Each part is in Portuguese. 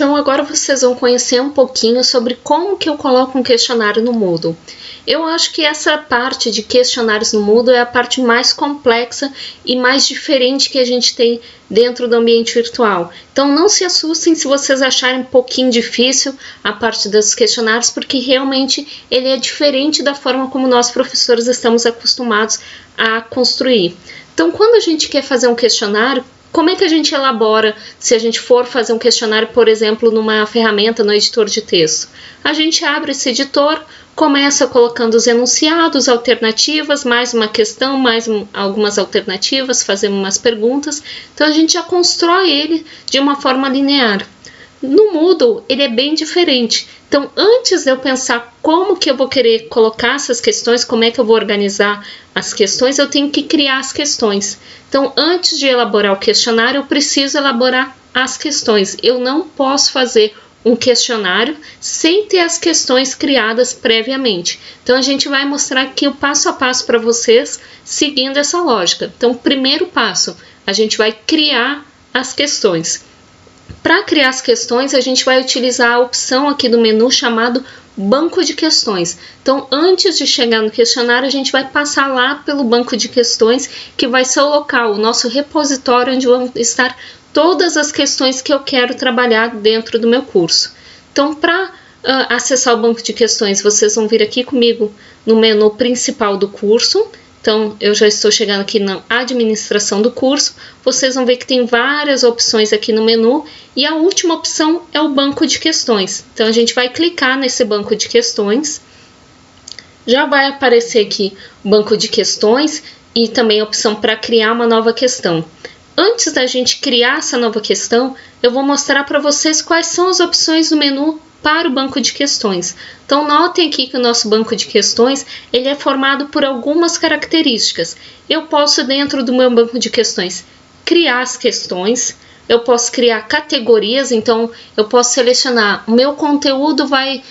Então agora vocês vão conhecer um pouquinho sobre como que eu coloco um questionário no Moodle. Eu acho que essa parte de questionários no Moodle é a parte mais complexa e mais diferente que a gente tem dentro do ambiente virtual. Então não se assustem se vocês acharem um pouquinho difícil a parte dos questionários, porque realmente ele é diferente da forma como nós professores estamos acostumados a construir. Então quando a gente quer fazer um questionário, como é que a gente elabora se a gente for fazer um questionário, por exemplo, numa ferramenta, no editor de texto? A gente abre esse editor, começa colocando os enunciados, alternativas, mais uma questão, mais algumas alternativas, fazemos umas perguntas. Então a gente já constrói ele de uma forma linear. No Moodle, ele é bem diferente. Então, antes de eu pensar como que eu vou querer colocar essas questões, como é que eu vou organizar as questões, eu tenho que criar as questões. Então, antes de elaborar o questionário, eu preciso elaborar as questões. Eu não posso fazer um questionário sem ter as questões criadas previamente. Então, a gente vai mostrar aqui o passo a passo para vocês, seguindo essa lógica. Então, primeiro passo, a gente vai criar as questões. Para criar as questões, a gente vai utilizar a opção aqui do menu chamado banco de questões. Então, antes de chegar no questionário, a gente vai passar lá pelo banco de questões, que vai ser o local, o nosso repositório, onde vão estar todas as questões que eu quero trabalhar dentro do meu curso. Então, para acessar o banco de questões, vocês vão vir aqui comigo no menu principal do curso. Então, eu já estou chegando aqui na administração do curso. Vocês vão ver que tem várias opções aqui no menu e a última opção é o banco de questões. Então, a gente vai clicar nesse banco de questões. Já vai aparecer aqui o banco de questões e também a opção para criar uma nova questão. Antes da gente criar essa nova questão, eu vou mostrar para vocês quais são as opções do menu para o banco de questões. Então, notem aqui que o nosso banco de questões ele é formado por algumas características. Eu posso, dentro do meu banco de questões, criar as questões, eu posso criar categorias, então eu posso selecionar, o meu conteúdo vai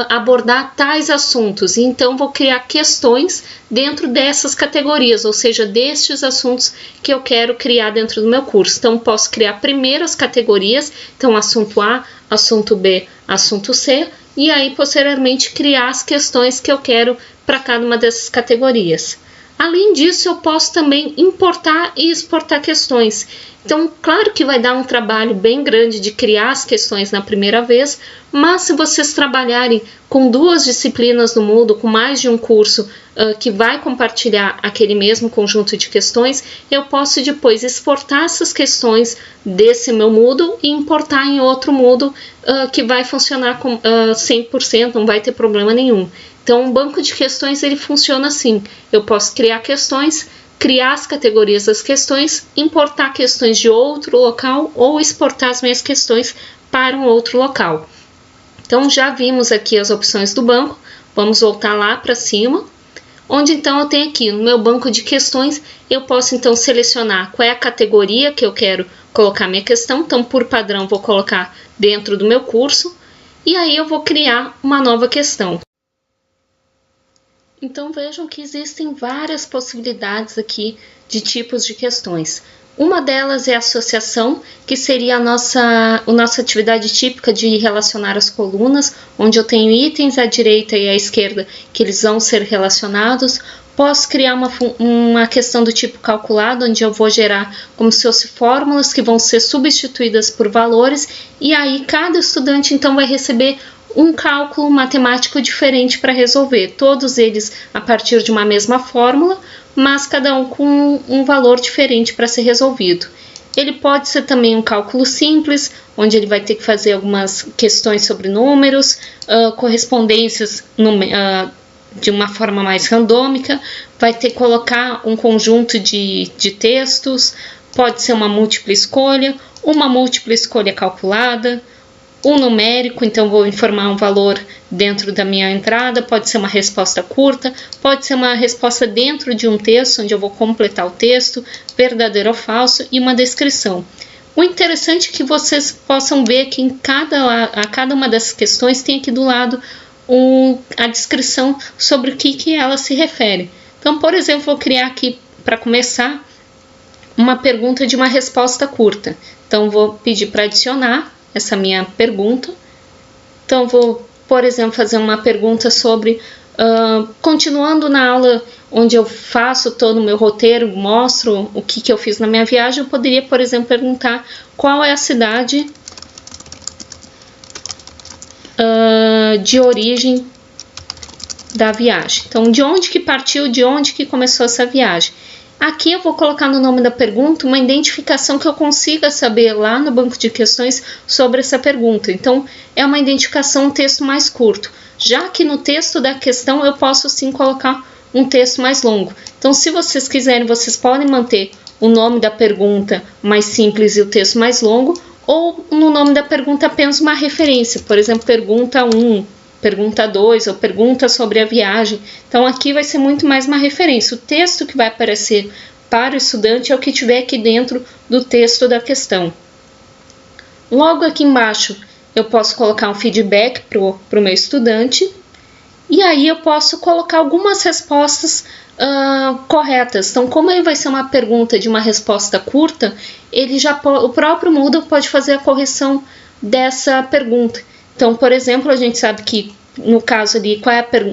abordar tais assuntos, então vou criar questões dentro dessas categorias, ou seja, destes assuntos que eu quero criar dentro do meu curso. Então, posso criar primeiro as categorias, então assunto A, assunto B, assunto C, e aí posteriormente criar as questões que eu quero para cada uma dessas categorias. Além disso, eu posso também importar e exportar questões. Então, claro que vai dar um trabalho bem grande de criar as questões na primeira vez, mas se vocês trabalharem com duas disciplinas no Moodle, com mais de um curso que vai compartilhar aquele mesmo conjunto de questões, eu posso depois exportar essas questões desse meu Moodle e importar em outro Moodle que vai funcionar com 100%, não vai ter problema nenhum. Então, um banco de questões ele funciona assim. Eu posso criar questões, criar as categorias das questões, importar questões de outro local ou exportar as minhas questões para um outro local. Então, já vimos aqui as opções do banco. Vamos voltar lá para cima, onde então eu tenho aqui no meu banco de questões, eu posso então selecionar qual é a categoria que eu quero colocar minha questão. Então, por padrão, vou colocar dentro do meu curso e aí eu vou criar uma nova questão. Então, vejam que existem várias possibilidades aqui de tipos de questões. Uma delas é a associação, que seria a nossa atividade típica de relacionar as colunas, onde eu tenho itens à direita e à esquerda que eles vão ser relacionados. Posso criar uma questão do tipo calculado, onde eu vou gerar como se fossem fórmulas que vão ser substituídas por valores, e aí cada estudante então vai receber um cálculo matemático diferente para resolver, todos eles a partir de uma mesma fórmula, mas cada um com um valor diferente para ser resolvido. Ele pode ser também um cálculo simples, onde ele vai ter que fazer algumas questões sobre números, correspondências de uma forma mais randômica, vai ter que colocar um conjunto de textos, pode ser uma múltipla escolha calculada, um numérico, então vou informar um valor dentro da minha entrada, pode ser uma resposta curta, pode ser uma resposta dentro de um texto, onde eu vou completar o texto, verdadeiro ou falso, e uma descrição. O interessante é que vocês possam ver que a cada uma dessas questões tem aqui do lado a descrição sobre o que ela se refere. Então, por exemplo, vou criar aqui, para começar, uma pergunta de uma resposta curta. Então, vou pedir para adicionar. essa minha pergunta. Então, vou, por exemplo, fazer uma pergunta sobre, continuando na aula onde eu faço todo o meu roteiro, mostro o que eu fiz na minha viagem, eu poderia, por exemplo, perguntar qual é a cidade de origem da viagem. Então, de onde que partiu, de onde que começou essa viagem. Aqui eu vou colocar no nome da pergunta uma identificação que eu consiga saber lá no banco de questões sobre essa pergunta. Então, é uma identificação, um texto mais curto. Já que no texto da questão eu posso sim colocar um texto mais longo. Então, se vocês quiserem, vocês podem manter o nome da pergunta mais simples e o texto mais longo, ou no nome da pergunta apenas uma referência. Por exemplo, pergunta 1, pergunta 2 ou pergunta sobre a viagem. Então aqui vai ser muito mais uma referência. O texto que vai aparecer para o estudante é o que tiver aqui dentro do texto da questão. Logo aqui embaixo eu posso colocar um feedback para o meu estudante e aí eu posso colocar algumas respostas corretas. Então, como ele vai ser uma pergunta de uma resposta curta, o próprio Moodle pode fazer a correção dessa pergunta. Então, por exemplo, a gente sabe que no caso ali,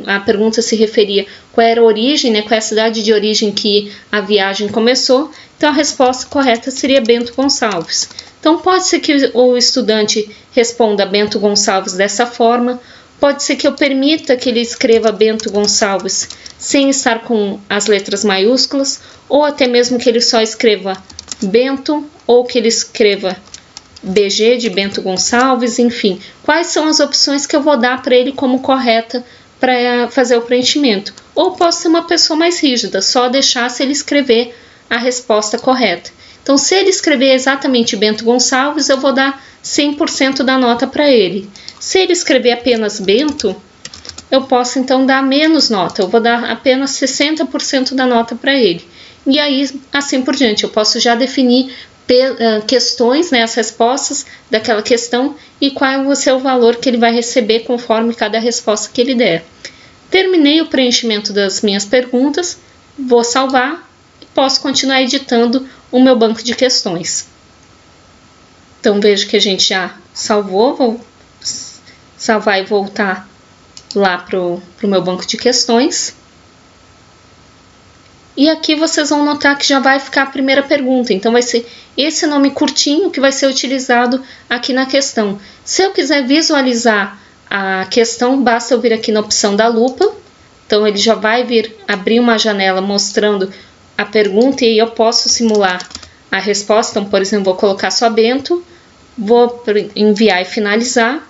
a pergunta se referia qual era a origem, né, qual é a cidade de origem que a viagem começou. Então, a resposta correta seria Bento Gonçalves. Então, pode ser que o estudante responda Bento Gonçalves dessa forma, pode ser que eu permita que ele escreva Bento Gonçalves sem estar com as letras maiúsculas, ou até mesmo que ele só escreva Bento, ou que ele escreva BG de Bento Gonçalves, enfim. Quais são as opções que eu vou dar para ele como correta para fazer o preenchimento? Ou posso ser uma pessoa mais rígida, só deixar se ele escrever a resposta correta. Então, se ele escrever exatamente Bento Gonçalves, eu vou dar 100% da nota para ele. Se ele escrever apenas Bento, eu posso então dar menos nota, eu vou dar apenas 60% da nota para ele. E aí, assim por diante, eu posso já definir questões, né, as respostas daquela questão e qual vai ser o valor que ele vai receber conforme cada resposta que ele der. Terminei o preenchimento das minhas perguntas, vou salvar e posso continuar editando o meu banco de questões. Então vejo que a gente já salvou, vou salvar e voltar lá para o meu banco de questões. E aqui vocês vão notar que já vai ficar a primeira pergunta. Então vai ser esse nome curtinho que vai ser utilizado aqui na questão. Se eu quiser visualizar a questão, basta eu vir aqui na opção da lupa. Então ele já vai vir abrir uma janela mostrando a pergunta e aí eu posso simular a resposta. Então, por exemplo, vou colocar só Bento, vou enviar e finalizar.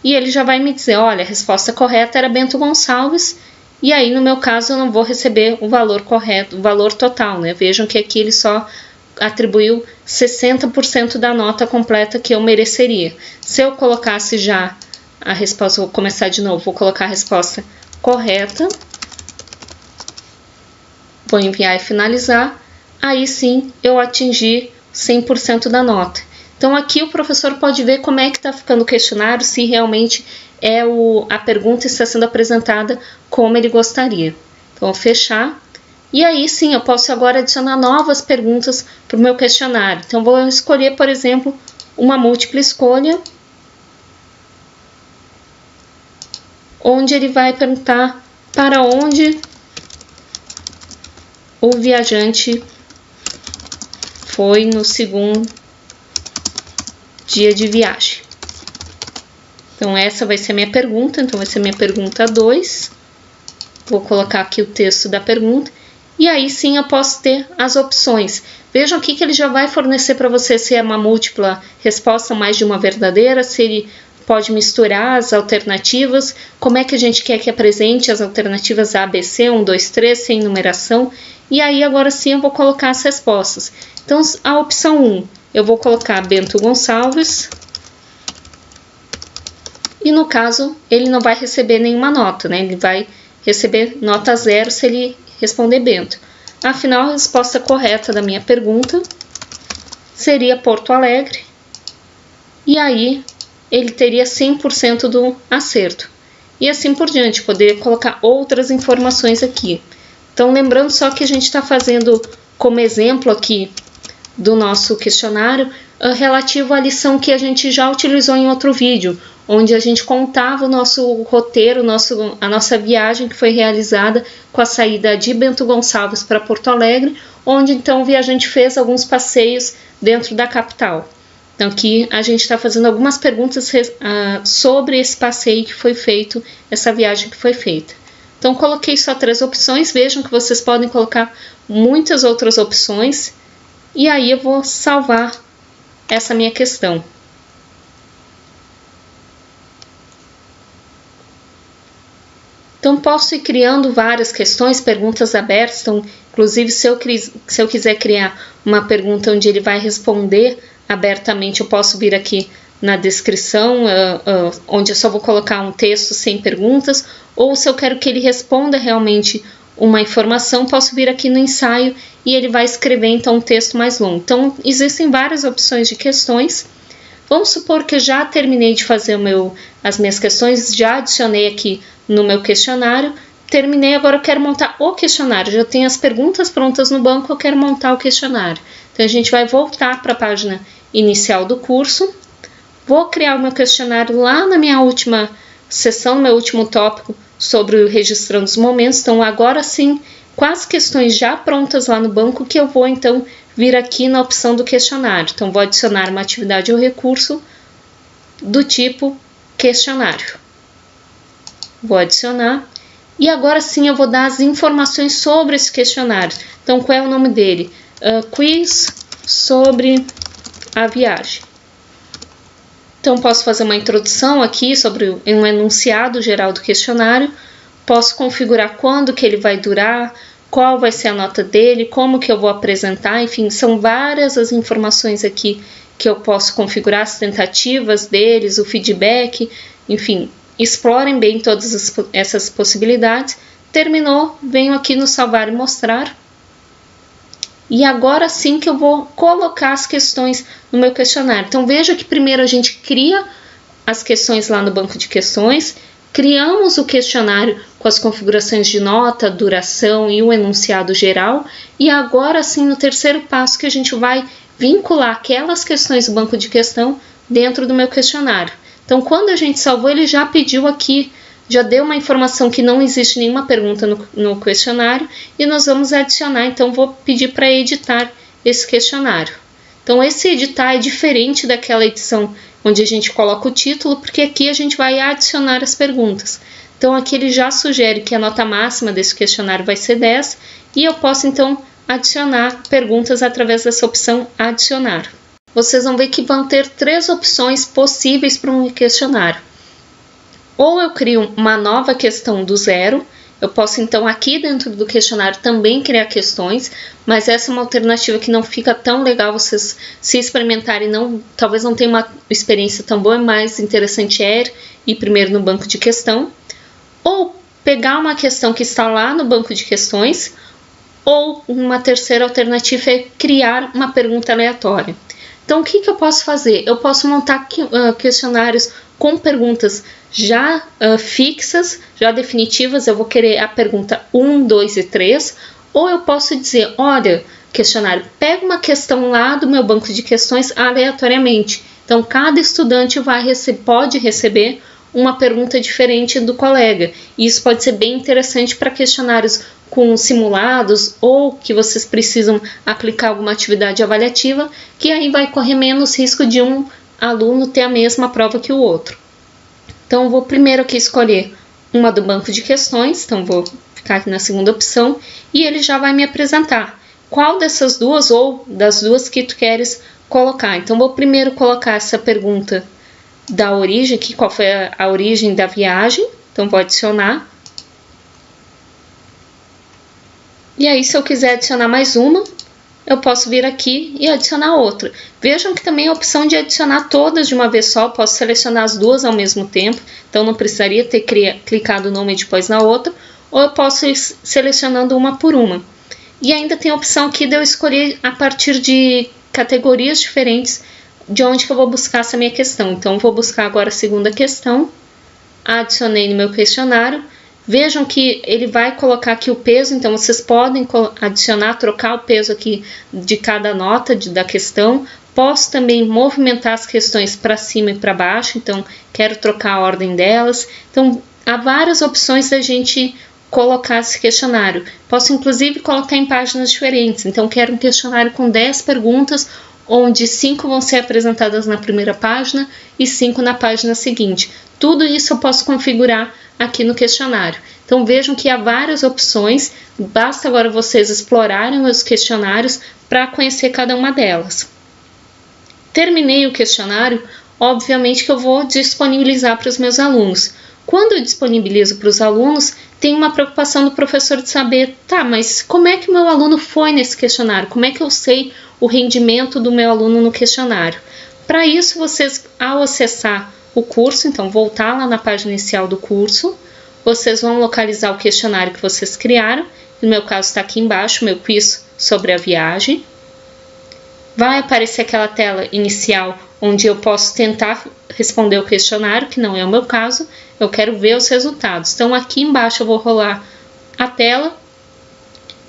E ele já vai me dizer, olha, a resposta correta era Bento Gonçalves. E aí, no meu caso, eu não vou receber o valor correto, o valor total, né? Vejam que aqui ele só atribuiu 60% da nota completa que eu mereceria. Se eu colocasse já a resposta, vou começar de novo, vou colocar a resposta correta, vou enviar e finalizar, aí sim eu atingi 100% da nota. Então aqui o professor pode ver como é que está ficando o questionário, se realmente a pergunta está sendo apresentada como ele gostaria. Então vou fechar. E aí sim eu posso agora adicionar novas perguntas para o meu questionário. Então vou escolher, por exemplo, uma múltipla escolha, onde ele vai perguntar para onde o viajante foi no segundo dia de viagem. Então essa vai ser a minha pergunta, então vai ser minha pergunta 2. Vou colocar aqui o texto da pergunta e aí sim eu posso ter as opções. Vejam aqui que ele já vai fornecer para você se é uma múltipla resposta, mais de uma verdadeira, se ele pode misturar as alternativas, como é que a gente quer que apresente as alternativas A, B, C, 1, 2, 3, sem numeração. E aí agora sim eu vou colocar as respostas. Então a opção 1, eu vou colocar Bento Gonçalves. E no caso, ele não vai receber nenhuma nota, né? Ele vai receber nota 0 se ele responder Bento. Afinal, a resposta correta da minha pergunta seria Porto Alegre. E aí, ele teria 100% do acerto. E assim por diante, poderia colocar outras informações aqui. Então, lembrando só que a gente está fazendo como exemplo aqui do nosso questionário relativo à lição que a gente já utilizou em outro vídeo, onde a gente contava o nosso roteiro, a nossa viagem que foi realizada com a saída de Bento Gonçalves para Porto Alegre, onde então o viajante fez alguns passeios dentro da capital. Então aqui a gente está fazendo algumas perguntas sobre esse passeio que foi feito, essa viagem que foi feita. Então coloquei só 3 opções, vejam que vocês podem colocar muitas outras opções, e aí eu vou salvar essa minha questão. Então posso ir criando várias questões, perguntas abertas, então, inclusive se eu quiser criar uma pergunta onde ele vai responder abertamente, eu posso vir aqui na descrição, onde eu só vou colocar um texto sem perguntas, ou se eu quero que ele responda realmente uma informação, posso vir aqui no ensaio e ele vai escrever então um texto mais longo. Então existem várias opções de questões. Vamos supor que eu já terminei de fazer as minhas questões, já adicionei aqui no meu questionário, terminei, agora eu quero montar o questionário, já tenho as perguntas prontas no banco, eu quero montar o questionário. Então a gente vai voltar para a página inicial do curso, vou criar o meu questionário lá na minha última sessão, meu último tópico sobre o registrando os momentos. Então agora sim, com as questões já prontas lá no banco, que eu vou então vir aqui na opção do questionário. Então vou adicionar uma atividade ou recurso do tipo questionário. Vou adicionar e agora sim eu vou dar as informações sobre esse questionário. Então qual é o nome dele? Quiz sobre a viagem. Então posso fazer uma introdução aqui sobre um enunciado geral do questionário, posso configurar quando que ele vai durar, qual vai ser a nota dele, como que eu vou apresentar, enfim, são várias as informações aqui que eu posso configurar, as tentativas deles, o feedback, enfim, explorem bem todas essas possibilidades. Terminou, venho aqui no salvar e mostrar. E agora sim que eu vou colocar as questões no meu questionário. Então veja que primeiro a gente cria as questões lá no banco de questões, criamos o questionário com as configurações de nota, duração e o enunciado geral, e agora sim no terceiro passo que a gente vai vincular aquelas questões do banco de questão dentro do meu questionário. Então quando a gente salvou, ele já pediu aqui, já deu uma informação que não existe nenhuma pergunta no questionário, e nós vamos adicionar, então vou pedir para editar esse questionário. Então esse editar é diferente daquela edição onde a gente coloca o título, porque aqui a gente vai adicionar as perguntas. Então aqui ele já sugere que a nota máxima desse questionário vai ser 10, e eu posso então adicionar perguntas através dessa opção adicionar. Vocês vão ver que vão ter 3 opções possíveis para um questionário. Ou eu crio uma nova questão do zero, eu posso então aqui dentro do questionário também criar questões, mas essa é uma alternativa que não fica tão legal vocês se experimentarem, talvez não tenham uma experiência tão boa, mais interessante é ir primeiro no banco de questão, ou pegar uma questão que está lá no banco de questões, ou uma terceira alternativa é criar uma pergunta aleatória. Então o que eu posso fazer? Eu posso montar questionários com perguntas já fixas, já definitivas, eu vou querer a pergunta 1, 2 e 3, ou eu posso dizer, olha, questionário, pega uma questão lá do meu banco de questões aleatoriamente. Então, cada estudante pode receber uma pergunta diferente do colega. E isso pode ser bem interessante para questionários com simulados ou que vocês precisam aplicar alguma atividade avaliativa, que aí vai correr menos risco de um aluno ter a mesma prova que o outro. Então, eu vou primeiro aqui escolher uma do banco de questões, então vou ficar aqui na segunda opção, e ele já vai me apresentar qual dessas duas ou das duas que tu queres colocar. Então, vou primeiro colocar essa pergunta da origem, aqui, qual foi a origem da viagem, então vou adicionar. E aí, se eu quiser adicionar mais uma, eu posso vir aqui e adicionar outra. Vejam que também a opção de adicionar todas de uma vez só, posso selecionar as duas ao mesmo tempo, então não precisaria ter clicado numa e depois na outra, ou eu posso ir selecionando uma por uma. E ainda tem a opção aqui de eu escolher a partir de categorias diferentes de onde que eu vou buscar essa minha questão. Então, eu vou buscar agora a segunda questão, adicionei no meu questionário, Vejam que ele vai colocar aqui o peso, então vocês podem adicionar, trocar o peso aqui de cada nota da questão. Posso também movimentar as questões para cima e para baixo, então quero trocar a ordem delas. Então, há várias opções da gente colocar esse questionário. Posso inclusive colocar em páginas diferentes, então quero um questionário com 10 perguntas, onde 5 vão ser apresentadas na primeira página e 5 na página seguinte. Tudo isso eu posso configurar aqui no questionário. Então vejam que há várias opções, basta agora vocês explorarem os questionários para conhecer cada uma delas. Terminei o questionário, obviamente que eu vou disponibilizar para os meus alunos. Quando eu disponibilizo para os alunos, tem uma preocupação do professor de saber, tá, mas como é que o meu aluno foi nesse questionário? Como é que eu sei o rendimento do meu aluno no questionário? Para isso, vocês, ao acessar o curso, então voltar lá na página inicial do curso, vocês vão localizar o questionário que vocês criaram, no meu caso está aqui embaixo, meu quiz sobre a viagem. Vai aparecer aquela tela inicial onde eu posso tentar responder o questionário, que não é o meu caso, eu quero ver os resultados. Então aqui embaixo eu vou rolar a tela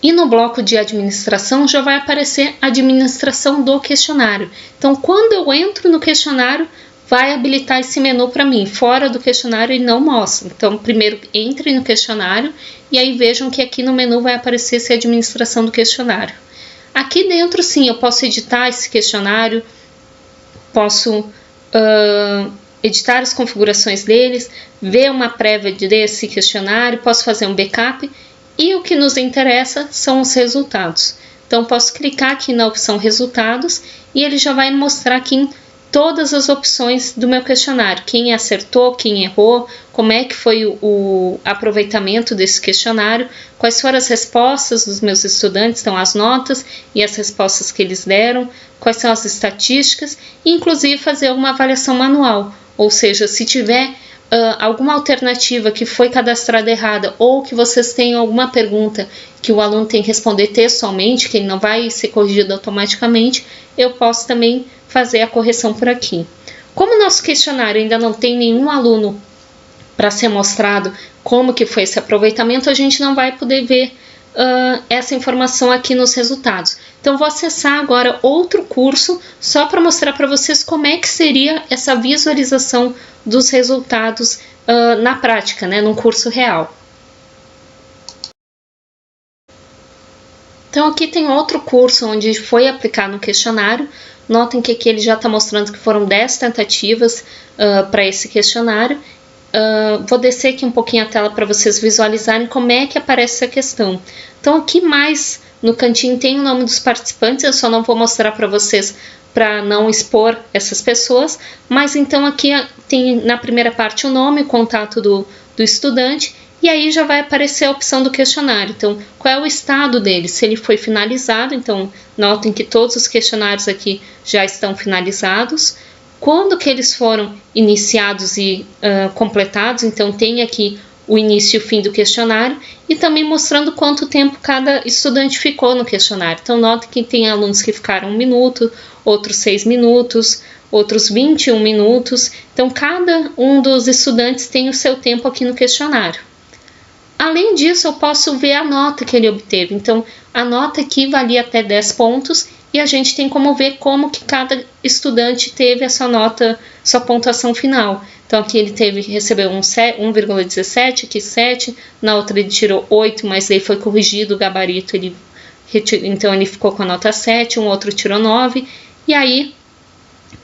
e no bloco de administração já vai aparecer a administração do questionário. Então quando eu entro no questionário, vai habilitar esse menu para mim. Fora do questionário ele não mostra. Então primeiro entre no questionário e aí vejam que aqui no menu vai aparecer essa administração do questionário. Aqui dentro sim, eu posso editar esse questionário, posso editar as configurações deles, ver uma prévia desse questionário, posso fazer um backup e o que nos interessa são os resultados. Então posso clicar aqui na opção resultados e ele já vai mostrar aqui todas as opções do meu questionário, quem acertou, quem errou, como é que foi o aproveitamento desse questionário, quais foram as respostas dos meus estudantes, então as notas e as respostas que eles deram, quais são as estatísticas, e inclusive fazer uma avaliação manual, ou seja, se tiver alguma alternativa que foi cadastrada errada ou que vocês tenham alguma pergunta que o aluno tem que responder textualmente, que ele não vai ser corrigido automaticamente, eu posso também fazer a correção por aqui. Como o nosso questionário ainda não tem nenhum aluno para ser mostrado como que foi esse aproveitamento, a gente não vai poder ver essa informação aqui nos resultados. Então, vou acessar agora outro curso só para mostrar para vocês como é que seria essa visualização dos resultados na prática, né, num curso real. Então, aqui tem outro curso onde foi aplicado um questionário. Notem que aqui ele já está mostrando que foram 10 tentativas para esse questionário. Vou descer aqui um pouquinho a tela para vocês visualizarem como é que aparece essa questão. Então aqui mais no cantinho tem o nome dos participantes, eu só não vou mostrar para vocês para não expor essas pessoas, mas então aqui tem na primeira parte o nome, o contato do estudante, e aí já vai aparecer a opção do questionário. Então, qual é o estado dele? Se ele foi finalizado, então notem que todos os questionários aqui já estão finalizados. Quando que eles foram iniciados e completados, então tem aqui o início e o fim do questionário e também mostrando quanto tempo cada estudante ficou no questionário. Então note que tem alunos que ficaram 1 minuto, outros 6 minutos, outros 21 minutos. Então cada um dos estudantes tem o seu tempo aqui no questionário. Além disso, eu posso ver a nota que ele obteve. Então a nota aqui valia até 10 pontos e a gente tem como ver como que cada estudante teve essa nota, sua pontuação final. Então aqui ele recebeu 1,17, aqui 7, na outra ele tirou 8, mas aí foi corrigido o gabarito, então ele ficou com a nota 7, um outro tirou 9, e aí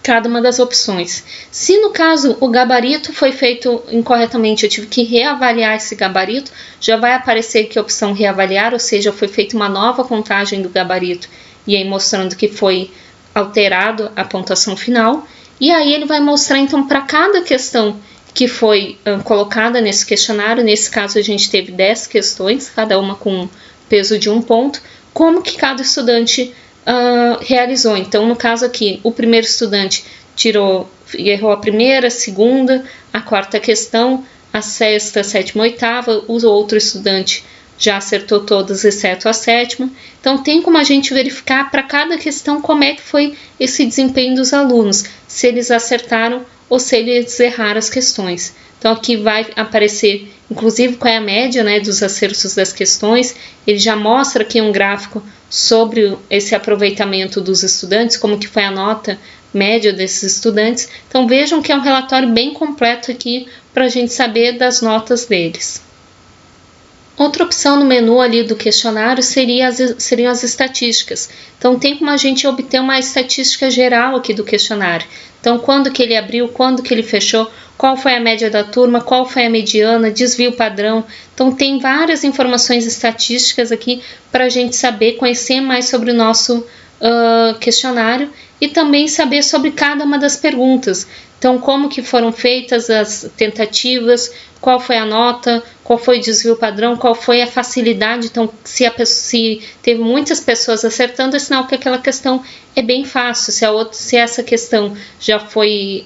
cada uma das opções. Se no caso o gabarito foi feito incorretamente, eu tive que reavaliar esse gabarito, já vai aparecer aqui a opção reavaliar, ou seja, foi feita uma nova contagem do gabarito, e aí mostrando que foi alterado a pontuação final. E aí ele vai mostrar então para cada questão que foi colocada nesse questionário, nesse caso a gente teve 10 questões, cada uma com peso de 1 ponto, como que cada estudante realizou. Então no caso aqui, o primeiro estudante errou a primeira, a segunda, a quarta questão, a sexta, a sétima, a oitava, o outro estudante já acertou todas, exceto a sétima. Então tem como a gente verificar para cada questão como é que foi esse desempenho dos alunos, se eles acertaram ou se eles erraram as questões. Então aqui vai aparecer, inclusive, qual é a média, né, dos acertos das questões. Ele já mostra aqui um gráfico sobre esse aproveitamento dos estudantes, como que foi a nota média desses estudantes. Então vejam que é um relatório bem completo aqui para a gente saber das notas deles. Outra opção no menu ali do questionário seriam as estatísticas. Então tem como a gente obter uma estatística geral aqui do questionário. Então quando que ele abriu, quando que ele fechou, qual foi a média da turma, qual foi a mediana, desvio padrão. Então tem várias informações estatísticas aqui para a gente saber, conhecer mais sobre o nosso questionário e também saber sobre cada uma das perguntas. Então, como que foram feitas as tentativas, qual foi a nota, qual foi o desvio padrão, qual foi a facilidade. Então, se teve muitas pessoas acertando, é sinal que aquela questão é bem fácil. Se essa questão já foi,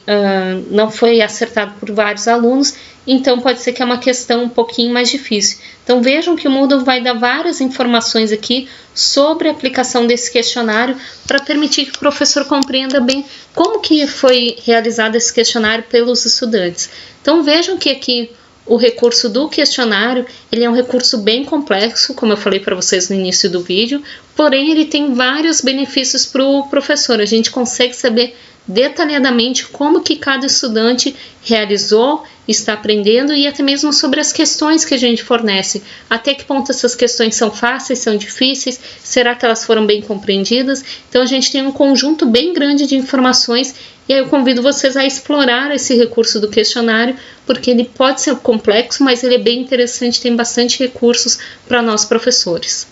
não foi acertada por vários alunos, então pode ser que é uma questão um pouquinho mais difícil. Então vejam que o Moodle vai dar várias informações aqui sobre a aplicação desse questionário para permitir que o professor compreenda bem como que foi realizado esse questionário pelos estudantes. Então vejam que aqui o recurso do questionário, ele é um recurso bem complexo, como eu falei para vocês no início do vídeo, porém ele tem vários benefícios para o professor. A gente consegue saber detalhadamente como que cada estudante realizou, está aprendendo e até mesmo sobre as questões que a gente fornece. Até que ponto essas questões são fáceis, são difíceis, será que elas foram bem compreendidas? Então a gente tem um conjunto bem grande de informações e aí eu convido vocês a explorar esse recurso do questionário, porque ele pode ser complexo, mas ele é bem interessante, tem bastante recursos para nós professores.